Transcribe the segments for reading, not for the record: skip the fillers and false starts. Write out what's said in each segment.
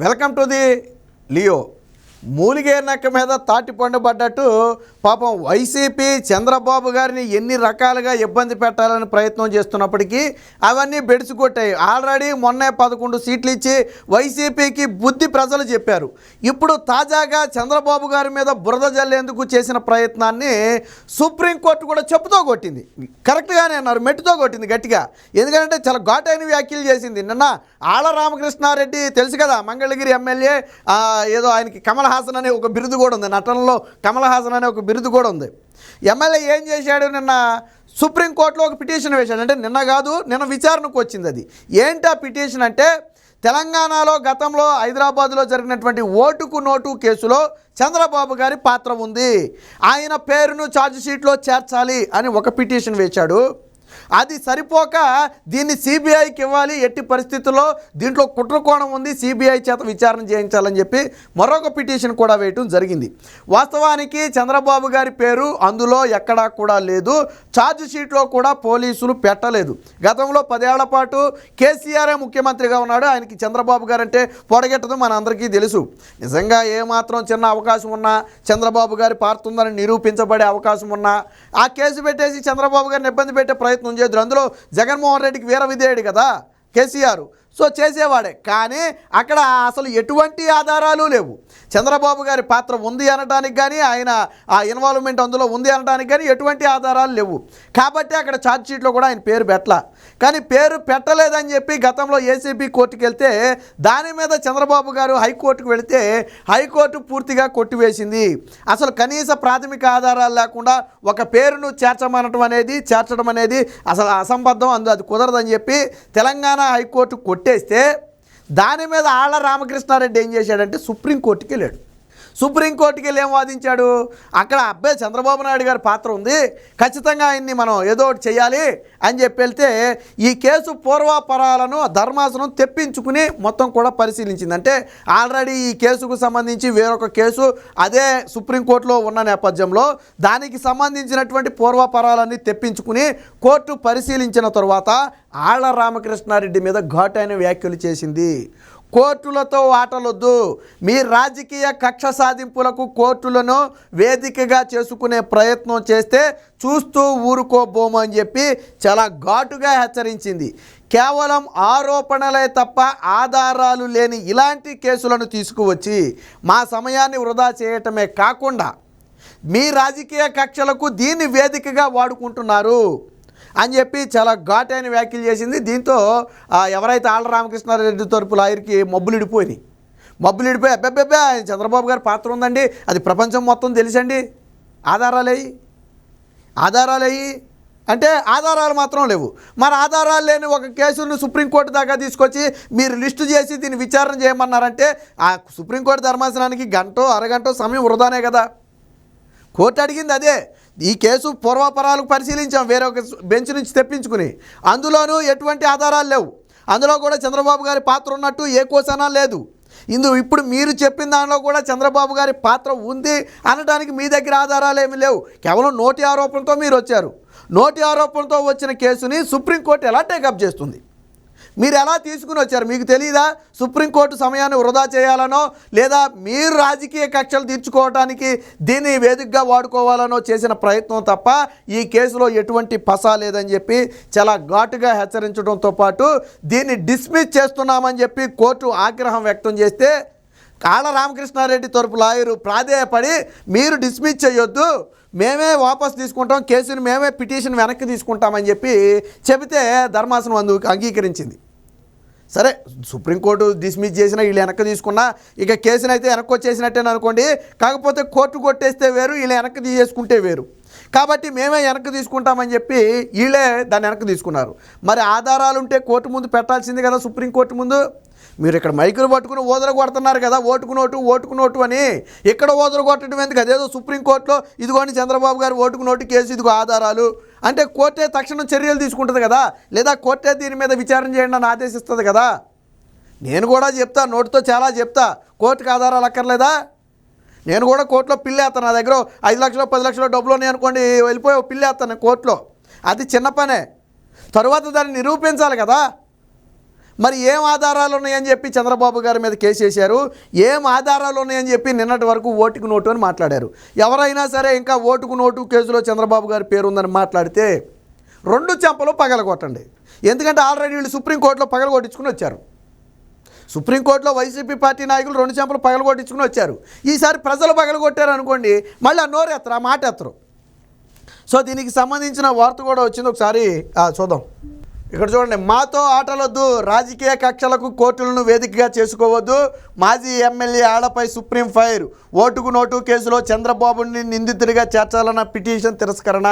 Welcome to the Leo. మూలిగే నక్క మీద తాటి పండు పడ్డట్టు పాపం వైసీపీ చంద్రబాబు గారిని ఎన్ని రకాలుగా ఇబ్బంది పెట్టాలని ప్రయత్నం చేస్తున్నప్పటికీ అవన్నీ బెడిసికొట్టాయి. ఆల్రెడీ మొన్నే 11 సీట్లు ఇచ్చి వైసీపీకి బుద్ధి ప్రజలు చెప్పారు. ఇప్పుడు తాజాగా చంద్రబాబు గారి మీద బురద జల్లేందుకు చేసిన ప్రయత్నాన్ని సుప్రీంకోర్టు కూడా చెప్పుతో కొట్టింది. కరెక్ట్గానే అన్నారు, మెట్టుతో కొట్టింది గట్టిగా. ఎందుకంటే చాలా ఘాటైన వ్యాఖ్యలు చేసింది. నిన్న ఆళ్ల రామకృష్ణారెడ్డి తెలుసు కదా, మంగళగిరి ఎమ్మెల్యే, ఏదో ఆయనకి కమల్ హాసన్ అనే ఒక బిరుదు కూడా ఉంది, నటనలో కమల్ హాసన్ అనే ఒక బిరుదు కూడా ఉంది. ఎమ్మెల్యే ఏం చేశాడు, నిన్న సుప్రీంకోర్టులో ఒక పిటిషన్ వేశాడు. అంటే నిన్న కాదు, నిన్న విచారణకు వచ్చింది. అది ఏంటి ఆ పిటిషన్ అంటే, తెలంగాణలో గతంలో హైదరాబాద్లో జరిగినటువంటి ఓటుకు నోటు కేసులో చంద్రబాబు గారి పాత్ర ఉంది, ఆయన పేరును ఛార్జ్ షీట్లో చేర్చాలి అని ఒక పిటిషన్ వేశాడు. అది సరిపోక దీన్ని సిబిఐకి ఇవ్వాలి, ఎట్టి పరిస్థితుల్లో దీంట్లో కుట్రకోణం ఉంది, సిబిఐ చేత విచారణ చేయించాలని చెప్పి మరొక పిటిషన్ కూడా వేయటం జరిగింది. వాస్తవానికి చంద్రబాబు గారి పేరు అందులో ఎక్కడా కూడా లేదు, ఛార్జ్ షీట్లో కూడా పోలీసులు పెట్టలేదు. గతంలో 10 ఏళ్ల పాటు కేసీఆరే ముఖ్యమంత్రిగా ఉన్నాడు. ఆయనకి చంద్రబాబు గారు అంటే పొడగెట్టదు, మన అందరికీ తెలుసు. నిజంగా ఏమాత్రం చిన్న అవకాశం ఉన్నా, చంద్రబాబు గారి పారుతుందని నిరూపించబడే అవకాశం ఉన్నా ఆ కేసు పెట్టేసి చంద్రబాబు గారిని ఇబ్బంది పెట్టే ప్రయత్నం చేద్దరు. అందులో జగన్మోహన్ రెడ్డికి వీర విధేయుడు కదా కేసీఆర్, సో చేసేవాడే. కానీ అక్కడ అసలు ఎటువంటి ఆధారాలు లేవు. చంద్రబాబు గారి పాత్ర ఉంది అనడానికి కానీ, ఆయన ఆ ఇన్వాల్వ్మెంట్ అందులో ఉంది అనడానికి కానీ ఎటువంటి ఆధారాలు లేవు. కాబట్టి అక్కడ ఛార్జ్ షీట్లో కూడా ఆయన పేరు పెట్టలా. కానీ పేరు పెట్టలేదని చెప్పి గతంలో ఏసీబీ కోర్టుకు వెళ్తే దాని మీద చంద్రబాబు గారు హైకోర్టుకు వెళితే హైకోర్టు పూర్తిగా కొట్టివేసింది. అసలు కనీస ప్రాథమిక ఆధారాలు లేకుండా ఒక పేరును చేర్చడం అనేది అసలు అసంబద్ధం, అది కుదరదని చెప్పి తెలంగాణ హైకోర్టు కొట్టేస్తే దాని మీద ఆళ్ల రామకృష్ణారెడ్డి ఏం చేశాడంటే సుప్రీంకోర్టుకి వెళ్ళాడు. సుప్రీంకోర్టుకి వెళ్ళి ఏం వాదించాడు, అక్కడ అబ్బాయి చంద్రబాబు నాయుడు గారి పాత్ర ఉంది, ఖచ్చితంగా ఆయన్ని మనం ఏదో ఒకటి చేయాలి అని చెప్పి వెళ్తే ఈ కేసు పూర్వాపరాలను ధర్మాసనం తెప్పించుకుని మొత్తం కూడా పరిశీలించింది. అంటే ఆల్రెడీ ఈ కేసుకు సంబంధించి వేరొక కేసు అదే సుప్రీంకోర్టులో ఉన్న నేపథ్యంలో దానికి సంబంధించినటువంటి పూర్వాపరాలన్నీ తెప్పించుకుని కోర్టు పరిశీలించిన తర్వాత ఆళ్ల రామకృష్ణారెడ్డి మీద ఘాటైన వ్యాఖ్యలు చేసింది. కోర్టులతో ఆటలొద్దు, మీ రాజకీయ కక్ష సాధింపులకు కోర్టులను వేదికగా చేసుకునే ప్రయత్నం చేస్తే చూస్తూ ఊరుకోబోము అని చెప్పి చాలా ఘాటుగా హెచ్చరించింది. కేవలం ఆరోపణలే తప్ప ఆధారాలు లేని ఇలాంటి కేసులను తీసుకువచ్చి మా సమయాన్ని వృధా చేయటమే కాకుండా మీ రాజకీయ కక్షలకు దీన్ని వేదికగా వాడుకుంటున్నారు అని చెప్పి చాలా ఘాటైన వ్యాఖ్యలు చేసింది. దీంతో ఎవరైతే ఆళ్ల రామకృష్ణారెడ్డి తరపు లాయర్కి మబ్బులిడిపోయి అబ్బెబ్బెబ్బే చంద్రబాబు గారి పాత్ర ఉందండి, అది ప్రపంచం మొత్తం తెలుసండి, ఆధారాలయ్యి అంటే ఆధారాలు మాత్రం లేవు. మరి ఆధారాలు లేని ఒక కేసును సుప్రీంకోర్టు దాకా తీసుకొచ్చి మీరు లిస్టు చేసి దీన్ని విచారణ చేయమన్నారంటే ఆ సుప్రీంకోర్టు ధర్మాసనానికి గంటో అరగంటో సమయం వృధానే కదా. కోర్టు అడిగింది అదే, ఈ కేసు పూర్వాపరాలకు పరిశీలించాం వేరే ఒక బెంచ్ నుంచి తెప్పించుకుని, అందులోనూ ఎటువంటి ఆధారాలు లేవు, అందులో కూడా చంద్రబాబు గారి పాత్ర ఉన్నట్టు ఏ కోసనా లేదు. ఇప్పుడు మీరు చెప్పిన దానిలో కూడా చంద్రబాబు గారి పాత్ర ఉంది అనడానికి మీ దగ్గర ఆధారాలు ఏమీ లేవు. కేవలం నోటి ఆరోపణతో మీరు వచ్చారు. నోటి ఆరోపణతో వచ్చిన కేసుని సుప్రీంకోర్టు ఎలా టేకప్ చేస్తుంది? మీరు ఎలా తీసుకుని వచ్చారు? మీకు తెలియదా సుప్రీంకోర్టు సమయాన్ని వృధా చేయాలనో లేదా మీరు రాజకీయ కక్షలు తీర్చుకోవడానికి దీన్ని వేదికగా వాడుకోవాలనో చేసిన ప్రయత్నం తప్ప ఈ కేసులో ఎటువంటి పసా లేదని చెప్పి చాలా ఘాటుగా హెచ్చరించడంతో పాటు దీన్ని డిస్మిస్ చేస్తున్నామని చెప్పి కోర్టు ఆగ్రహం వ్యక్తం చేస్తే ఆళ్ల రామకృష్ణారెడ్డి తరపు లాయరు ప్రాధేయపడి మీరు డిస్మిస్ చేయొద్దు, మేమే వాపస్ తీసుకుంటాం, కేసుని మేమే పిటిషన్ వెనక్కి తీసుకుంటామని చెప్పి చెబితే ధర్మాసనం అందుకు అంగీకరించింది. సరే, సుప్రీంకోర్టు డిస్మిస్ చేసినా వీళ్ళు వెనక్కి తీసుకున్నా ఇక కేసుని అయితే వెనక్కి వచ్చేసినట్టేననుకోండి. కాకపోతే కోర్టు కొట్టేస్తే వేరు, వీళ్ళు వెనక్కి తీసేసుకుంటే వేరు. కాబట్టి మేమే వెనక్కి తీసుకుంటామని చెప్పి వీళ్ళే దాన్ని వెనక్కి తీసుకున్నారు. మరి ఆధారాలు ఉంటే కోర్టు ముందు పెట్టాల్సింది కదా, సుప్రీంకోర్టు ముందు. మీరు ఇక్కడ మైకులు పట్టుకుని ఓదర కొడుతున్నారు కదా, ఓటుకు నోటు అని. ఇక్కడ ఓదర కొట్టడం ఎందుకు? అదేదో సుప్రీంకోర్టులో ఇదిగోండి చంద్రబాబు గారు ఓటుకు నోటు కేసు, ఇదిగో ఆధారాలు అంటే కోర్టే తక్షణం చర్యలు తీసుకుంటుంది కదా, లేదా కోర్టే దీని మీద విచారణ చేయండి అని ఆదేశిస్తుంది కదా. నేను కూడా చెప్తా, నోటితో చాలా చెప్తా, కోర్టుకు ఆధారాలు అక్కర్లేదా? నేను కూడా కోర్టులో పిల్లేస్తాను. నా దగ్గర 5 లక్షలు 10 లక్షలు డబ్బులు ఉన్నాయి అనుకోండి, వెళ్ళిపోయి పిల్లేస్తాను కోర్టులో. అది చిన్న పనే, తరువాత దాన్ని నిరూపించాలి కదా. మరి ఏం ఆధారాలు ఉన్నాయని చెప్పి చంద్రబాబు గారి మీద కేసు వేశారు, ఏం ఆధారాలు ఉన్నాయని చెప్పి నిన్నటి వరకు ఓటుకు నోటు అని మాట్లాడారు. ఎవరైనా సరే ఇంకా ఓటుకు నోటు కేసులో చంద్రబాబు గారి పేరు ఉందని మాట్లాడితే 2 చెంపలు పగలగొట్టండి. ఎందుకంటే ఆల్రెడీ వీళ్ళు సుప్రీంకోర్టులో పగలగొట్టించుకుని వచ్చారు. సుప్రీంకోర్టులో వైసీపీ పార్టీ నాయకులు 2 చెంపలు పగలగొట్టించుకుని వచ్చారు. ఈసారి ప్రజలు పగలగొట్టారు అనుకోండి, మళ్ళీ ఆ నోరు ఎత్తరు, ఆ మాట ఎత్తరు. సో దీనికి సంబంధించిన వార్త కూడా వచ్చింది, ఒకసారి చూద్దాం. ఇక్కడ చూడండి, మాతో ఆటలొద్దు, రాజకీయ కక్షలకు కోర్టులను వేదికగా చేసుకోవద్దు, మాజీ ఎమ్మెల్యే ఆళ్లపై సుప్రీం ఫైర్, ఓటుకు నోటు కేసులో చంద్రబాబుని నిందితుడిగా చేర్చాలన్న పిటిషన్ తిరస్కరణ,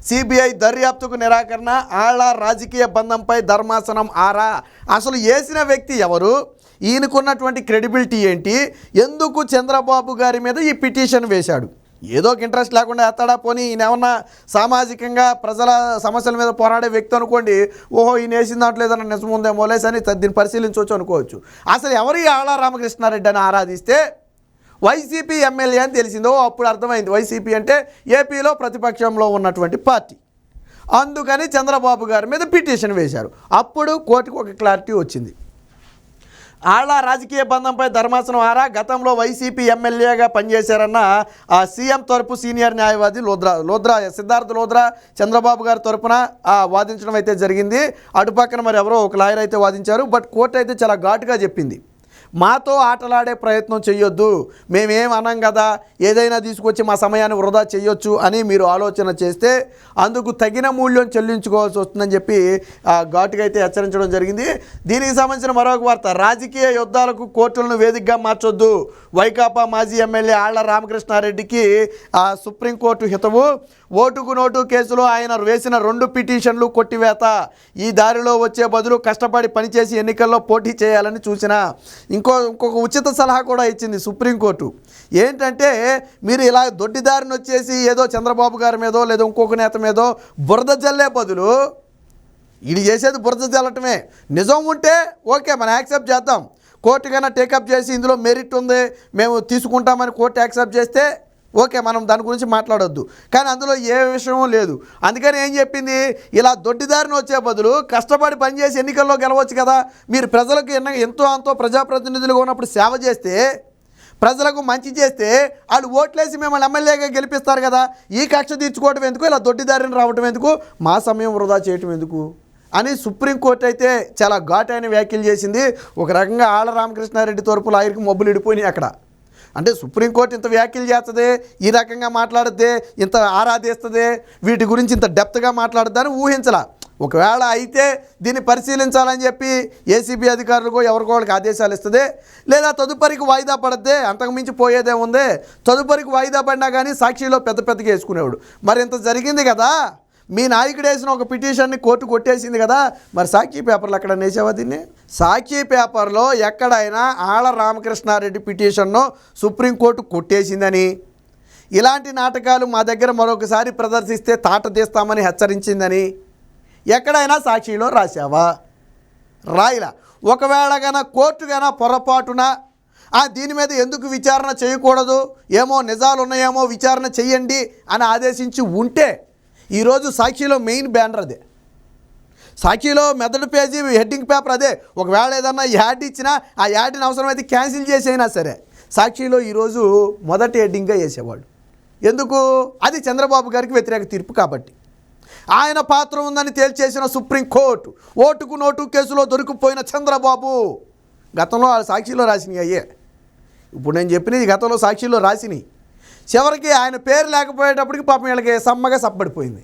సిబిఐ దర్యాప్తుకు నిరాకరణ, ఆళ్ల రాజకీయ బంధంపై ధర్మాసనం ఆరా. అసలు వేసిన వ్యక్తి ఎవరు, ఈయనకున్నటువంటి క్రెడిబిలిటీ ఏంటి, ఎందుకు చంద్రబాబు గారి మీద ఈ పిటిషన్ వేశాడు? ఏదో ఒక ఇంట్రెస్ట్ లేకుండా ఎత్తాడా, పోనీ ఈయన ఏమన్నా సామాజికంగా ప్రజల సమస్యల మీద పోరాడే వ్యక్తి అనుకోండి, ఓహో ఈయన వేసిన దాంట్లో ఏదైనా నిజం ఉందేమో లేసని దీన్ని పరిశీలించవచ్చు అనుకోవచ్చు. అసలు ఎవరు ఈ ఆళ్ల రామకృష్ణారెడ్డి అని ఆరాధిస్తే వైసీపీ ఎమ్మెల్యే అని తెలిసిందో అప్పుడు అర్థమైంది. వైసీపీ అంటే ఏపీలో ప్రతిపక్షంలో ఉన్నటువంటి పార్టీ. అందుకని చంద్రబాబు గారి మీద పిటిషన్ వేశారు. అప్పుడు కోర్టుకు ఒక క్లారిటీ వచ్చింది. ఆళ్ల రాజకీయ బంధంపై ధర్మాసనం ఆరా, గతంలో వైసీపీ ఎమ్మెల్యేగా పనిచేశారన్న సీఎం తరపు సీనియర్ న్యాయవాది సిద్ధార్థ లోద్రా చంద్రబాబు గారి తరపున వాదించడం అయితే జరిగింది. అటుపక్కన మరి ఎవరో ఒక లాయర్ అయితే వాదించారు. బట్ కోర్టు అయితే చాలా ఘాటుగా చెప్పింది, మాతో ఆటలాడే ప్రయత్నం చేయొద్దు, మేమేం అనం కదా, ఏదైనా తీసుకొచ్చి మా సమయాన్ని వృధా చేయొచ్చు అని మీరు ఆలోచన చేస్తే అందుకు తగిన మూల్యం చెల్లించుకోవాల్సి వస్తుందని చెప్పి ఘాటుగా అయితే హెచ్చరించడం జరిగింది. దీనికి సంబంధించిన మరొక వార్త, రాజకీయ యుద్ధాలకు కోర్టులను వేదికగా మార్చొద్దు, వైకాపా మాజీ ఎమ్మెల్యే ఆళ్ల రామకృష్ణారెడ్డికి సుప్రీంకోర్టు హితవు, ఓటుకు నోటు కేసులో ఆయన వేసిన 2 పిటిషన్లు కొట్టివేత, ఈ దారిలో వచ్చే బదులు కష్టపడి పనిచేసి ఎన్నికల్లో పోటీ చేయాలని చూసిన ఇంకొక ఉచిత సలహా కూడా ఇచ్చింది సుప్రీంకోర్టు. ఏంటంటే మీరు ఇలా దొడ్డిదారిని వచ్చేసి ఏదో చంద్రబాబు గారి మీదో లేదా ఇంకొక నేత మీదో బురద జల్లే బదులు, ఇది చేసేది బురద జల్లటమే, నిజం ఉంటే ఓకే మనం యాక్సెప్ట్ చేద్దాం, కోర్టు కన్నా టేకప్ చేసి ఇందులో మెరిట్ ఉంది మేము తీసుకుంటామని కోర్టు యాక్సెప్ట్ చేస్తే ఓకే, మనం దాని గురించి మాట్లాడొద్దు. కానీ అందులో ఏ విషయం లేదు. అందుకని ఏం చెప్పింది, ఇలా దొడ్డిదారిని వచ్చే బదులు కష్టపడి పనిచేసి ఎన్నికల్లో గెలవచ్చు కదా. మీరు ప్రజలకు ఎంతో అంతో ప్రజాప్రతినిధులుగా ఉన్నప్పుడు సేవ చేస్తే, ప్రజలకు మంచి చేస్తే వాళ్ళు ఓట్లేసి మిమ్మల్ని ఎమ్మెల్యేగా గెలిపిస్తారు కదా. ఈ కక్ష తీర్చుకోవడం ఎందుకు, ఇలా దొడ్డిదారిని రావడం ఎందుకు, మా సమయం వృధా చేయటం ఎందుకు అని సుప్రీంకోర్టు అయితే చాలా ఘాటైన వ్యాఖ్యలు చేసింది. ఒక రకంగా ఆళ్ల రామకృష్ణారెడ్డి తరపు లాయర్కి మబ్బులు ఇడిపోయినాయి అక్కడ. అంటే సుప్రీంకోర్టు ఇంత వ్యాఖ్యలు చేస్తుంది, ఈ రకంగా మాట్లాడుద్దే, ఇంత ఆరాధిస్తుంది, వీటి గురించి ఇంత డెప్త్గా మాట్లాడుద్దని ఊహించలా. ఒకవేళ అయితే దీన్ని పరిశీలించాలని చెప్పి ఏసీబీ అధికారులకు ఎవరికో వాళ్ళకి ఆదేశాలు ఇస్తుంది, లేదా తదుపరికి వాయిదా పడద్దే, అంతకుమించి పోయేదే ఉంది. తదుపరికి వాయిదా పడినా కానీ సాక్షిలో పెద్దగా వేసుకునేవాడు. మరి ఇంత జరిగింది కదా, మీ నాయకుడు వేసిన ఒక పిటిషన్ని కోర్టు కొట్టేసింది కదా, మరి సాక్షి పేపర్లు ఎక్కడ వేసావా దీన్ని? సాక్షి పేపర్లో ఎక్కడైనా ఆళ్ల రామకృష్ణారెడ్డి పిటిషన్ను సుప్రీంకోర్టు కొట్టేసిందని, ఇలాంటి నాటకాలు మా దగ్గర మరొకసారి ప్రదర్శిస్తే తాట తీస్తామని హెచ్చరించిందని ఎక్కడైనా సాక్షిలో రాసావా? రాయిలా. ఒకవేళ గన కోర్టు గన పొరపాటున దీని మీద ఎందుకు విచారణ చేయకూడదు, ఏమో నిజాలు ఉన్నాయేమో విచారణ చెయ్యండి అని ఆదేశించి ఉంటే ఈరోజు సాక్షిలో మెయిన్ బ్యానర్ అదే, సాక్షిలో మెదడు పేజీ హెడ్డింగ్ పేపర్ అదే. ఒకవేళ ఏదన్నా యాడ్ ఇచ్చినా ఆ యాడ్ని అవసరమైతే క్యాన్సిల్ చేసైనా సరే సాక్షిలో ఈరోజు మొదటి హెడ్డింగ్గా వేసేవాడు. ఎందుకు? అది చంద్రబాబు గారికి వ్యతిరేక తీర్పు కాబట్టి. ఆయన పాత్ర ఉందని తేల్చేసిన సుప్రీంకోర్టు, ఓటుకు నోటు కేసులో దొరికిపోయిన చంద్రబాబు గతంలో సాక్షిలో రాసినవి అయ్యే. ఇప్పుడు నేను చెప్పినది గతంలో సాక్షిలో రాసినవి. చివరికి ఆయన పేరు లేకపోయేటప్పటికి పాపం వీళ్ళకి సమ్మగా సప్పడిపోయింది.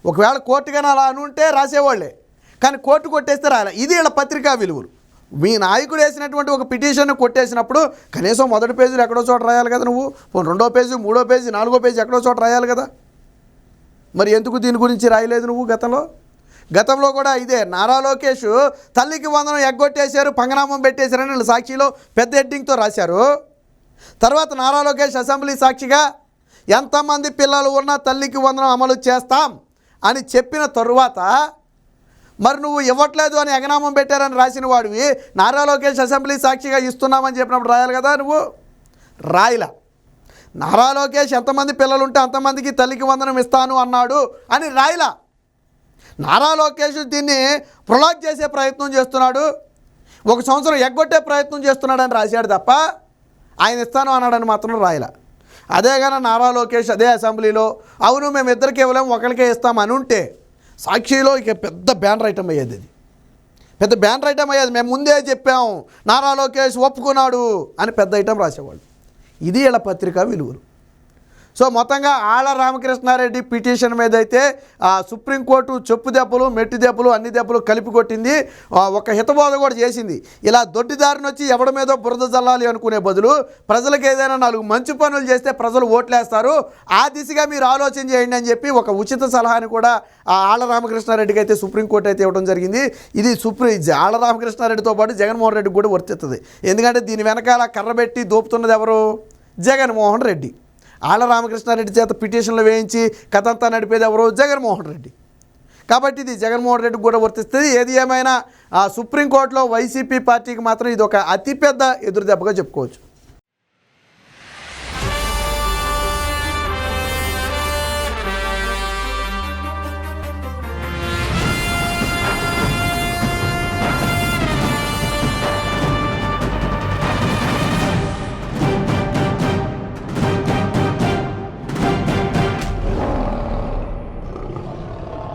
ఒకవేళ కోర్టు కానీ అలా అనుంటే రాసేవాళ్ళే, కానీ కోర్టు కొట్టేస్తే రాలే. ఇది వీళ్ళ పత్రికా విలువలు. మీ నాయకుడు వేసినటువంటి ఒక పిటిషన్ కొట్టేసినప్పుడు కనీసం మొదటి పేజీలు ఎక్కడో చోట రాయాలి కదా, నువ్వు 2వ పేజీ 3వ పేజీ 4వ పేజీ ఎక్కడో చోట రాయాలి కదా. మరి ఎందుకు దీని గురించి రాయలేదు నువ్వు? గతంలో కూడా ఇదే నారా లోకేష్ తల్లికి వందనం ఎగ్గొట్టేశారు, పంగనామం పెట్టేశారని వీళ్ళు సాక్షిలో పెద్ద హెడ్డింగ్తో రాశారు. తర్వాత నారా లోకేష్ అసెంబ్లీ సాక్షిగా ఎంతమంది పిల్లలు ఉన్నా తల్లికి వందనం అమలు చేస్తాం అని చెప్పిన తరువాత మరి నువ్వు ఇవ్వట్లేదు అని ఎగనామం పెట్టారని రాసిన వాడివి నారా లోకేష్ అసెంబ్లీ సాక్షిగా ఇస్తున్నామని చెప్పినప్పుడు రాయాలి కదా, నువ్వు రాయిలా. నారా లోకేష్ ఎంతమంది పిల్లలుంటే అంతమందికి తల్లికి వందనం ఇస్తాను అన్నాడు అని రాయిలా. నారా లోకేష్ దీన్ని ప్రొలాగ్ చేసే ప్రయత్నం చేస్తున్నాడు, 1 సంవత్సరం ఎగ్గొట్టే ప్రయత్నం చేస్తున్నాడని రాశాడు తప్ప ఆయన ఇస్తాను అన్నాడని మాత్రం రాయలా. అదే కానీ నారా లోకేష్ అదే అసెంబ్లీలో అవును మేము ఇద్దరికి ఇవ్వలేము ఒకరికే ఇస్తామని ఉంటే సాక్షిలో ఇక పెద్ద బ్యానర్ ఐటమ్ అయ్యేది, అది పెద్ద బ్యానర్ ఐటమ్ అయ్యేది. మేము ముందే చెప్పాము నారా లోకేష్ ఒప్పుకున్నాడు అని పెద్ద ఐటమ్ రాసేవాళ్ళు. ఇది ఇలా పత్రికా విలువలు. సో మొత్తంగా ఆళ్ల రామకృష్ణారెడ్డి పిటిషన్ మీద అయితే సుప్రీంకోర్టు చెప్పు దెబ్బలు మెట్టి దెబ్బలు అన్ని దెబ్బలు కలిపి కొట్టింది. ఒక హితబోధ కూడా చేసింది. ఇలా దొడ్డిదారిని వచ్చి ఎవడి మీదో బురద జల్లాలి అనుకునే బదులు ప్రజలకు ఏదైనా 4 మంచి పనులు చేస్తే ప్రజలు ఓట్లేస్తారు, ఆ దిశగా మీరు ఆలోచన చేయండి అని చెప్పి ఒక ఉచిత సలహాని కూడా ఆళ్ల రామకృష్ణారెడ్డికి అయితే సుప్రీంకోర్టు అయితే ఇవ్వడం జరిగింది. ఇది ఆళ్ల రామకృష్ణారెడ్డితో పాటు జగన్మోహన్ రెడ్డికి కూడా వర్తిస్తుంది. ఎందుకంటే దీని వెనకాల కర్రబెట్టి దోపుతున్నది ఎవరు? జగన్మోహన్ రెడ్డి. ఆళ్ల రామకృష్ణారెడ్డి చేత పిటిషన్లు వేయించి కథంతా నడిపేది ఎవరు? జగన్మోహన్ రెడ్డి. కాబట్టి ఇది జగన్మోహన్ రెడ్డికి కూడా వర్తిస్తుంది. ఏది ఏమైనా సుప్రీంకోర్టులో వైసీపీ పార్టీకి మాత్రం ఇది ఒక అతిపెద్ద ఎదురుదెబ్బగా చెప్పుకోవచ్చు.